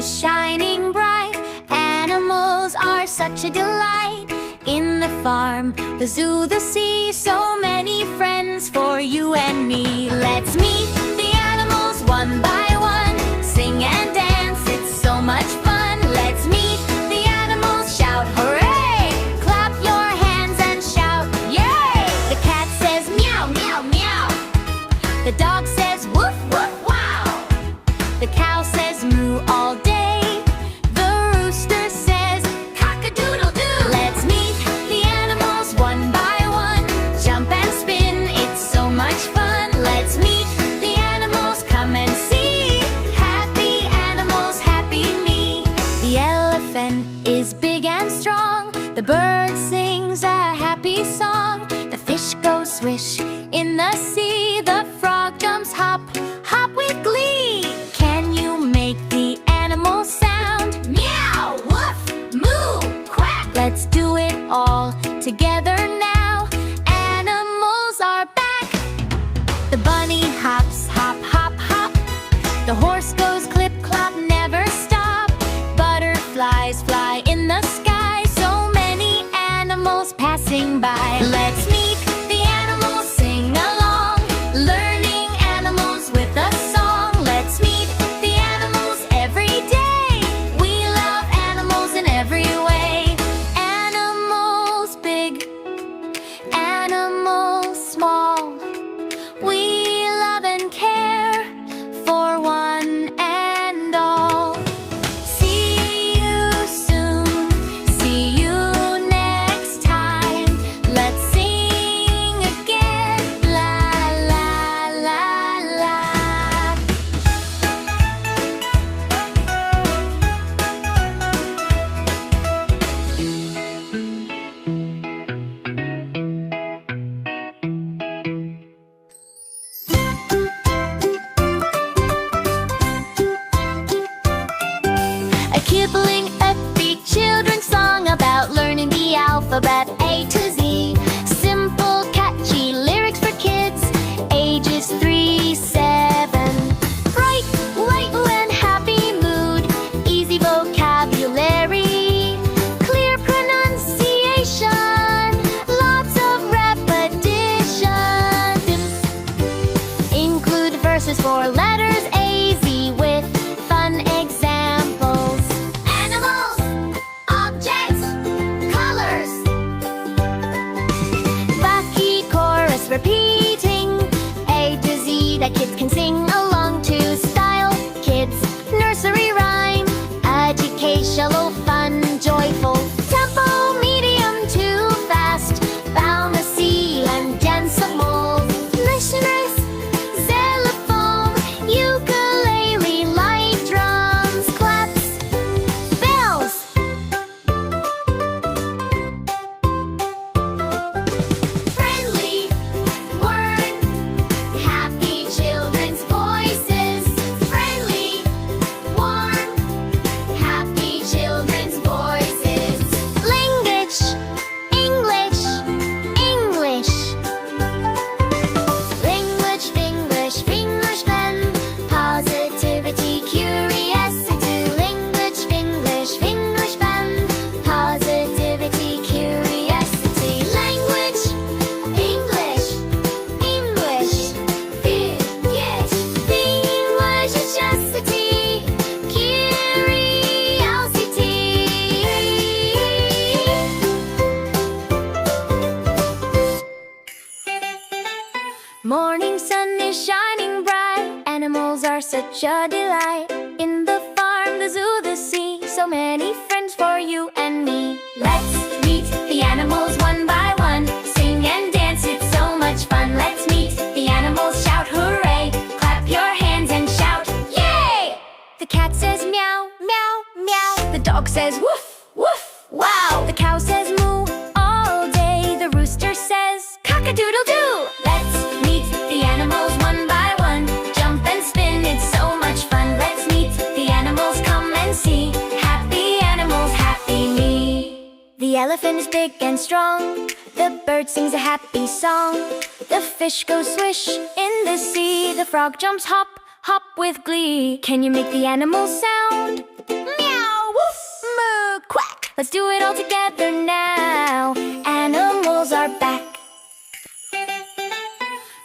is shining bright. Animals are such a delight. In the farm, the zoo, the sea, so many friends for you and me. Let's meet the animals one by one. Sing and dance, it's so much fun. Let's meet the animals, shout hooray! Clap your hands and shout yay! The cat says meow, meow, meow. The dog says woof, woof, wow. The cow says moo all day. The rooster says cock-a-doodle-doo. Let's meet the animals one by one. Jump and spin, it's so much fun. Let's meet the animals, come and see. Happy animals, happy me. The elephant is big and strong. The bird sings a happy song. The fish goes swish in the sea. The frog jumps hop, hop with glee. Can you make the animal sound? Meow, woof, moo, quack. Let's do it all together now. Animals are back. The bunny hops, hop, hop, hop. The horse goes clip, clop, never stop. Butterflies fly in the sky. So many animals passing by. Let's meet the animals, sing along. Learning animals with a song. Let's meet the animals every day. We love animals in every way. Animals big, animals small. We love and care for one and all. See you soon, see you next time. Let's sing again, la la la la. A Kipling upbeat children's song about learning the alphabet A to Z. Simple, catchy lyrics for kids, ages 3, 7. Bright, light, and happy mood, easy vocabulary, clear pronunciation, lots of repetition. Include verses for letters A, Z with fun examples. Animals, objects, colors. Backy chorus repeating A to Z that kids can sing along to. Style, kids, nursery rhyme, educational, fun, joyful. Tempo, medium to fast, bouncy and danceable. Nice, xylophone, ukulele, light drums, claps, bells. Friendly, word, happy children's voices. Friendly, warm, happy children's voices. Language, English, English. Language, English, English then. Positivity, curiosity. Language, English, English then. Positivity, curiosity. Language, English, English. Yes. English, curiosity, curiosity. Morning sun is shining bright. Animals are such a delight. In the farm, the zoo, the sea, so many friends for you and me. Let's meet the animals one by one. Sing and dance, it's so much fun. Let's meet the animals, shout hooray! Clap your hands and shout yay! The cat says meow, meow, meow. The dog says woof, woof, wow. The cow says moo all day. The rooster says cock-a-doodle-doo. Let's meet the animals one by one. Jump and spin, it's so much fun. Let's meet the animals, come and see. Happy animals, happy me. The elephant is big and strong. The bird sings a happy song. The fish goes swish in the sea. The frog jumps hop, hop with glee. Can you make the animal sound? Let's do it all together now. Animals are back.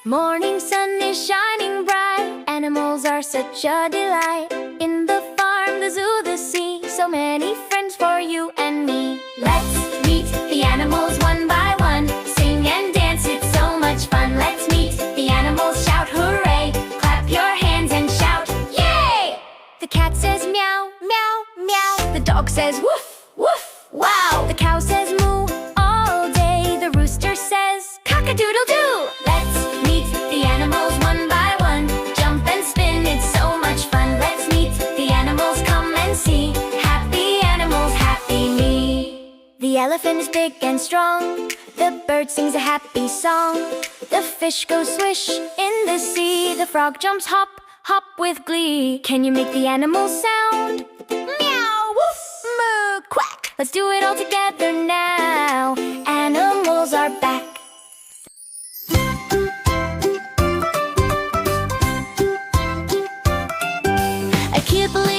Morning sun is shining bright. Animals are such a delight. In the farm, the zoo, the sea, so many friends for you and me. Let's meet the animals one by one. Sing and dance, it's so much fun. Let's meet the animals, shout hooray. Clap your hands and shout yay! The cat says meow, meow, meow. The dog says woof, woof, wow. The cow says moo all day. The rooster says cock-a-doodle-doo. Let's meet the animals one by one. Jump and spin, it's so much fun. Let's meet the animals, come and see. Happy animals, happy me. The elephant is big and strong. The bird sings a happy song. The fish goes swish in the sea. The frog jumps hop, hop with glee. Can you make the animals sound? Meow, woof, moo, quack. Let's do it all together now. Animals are back. I can't believe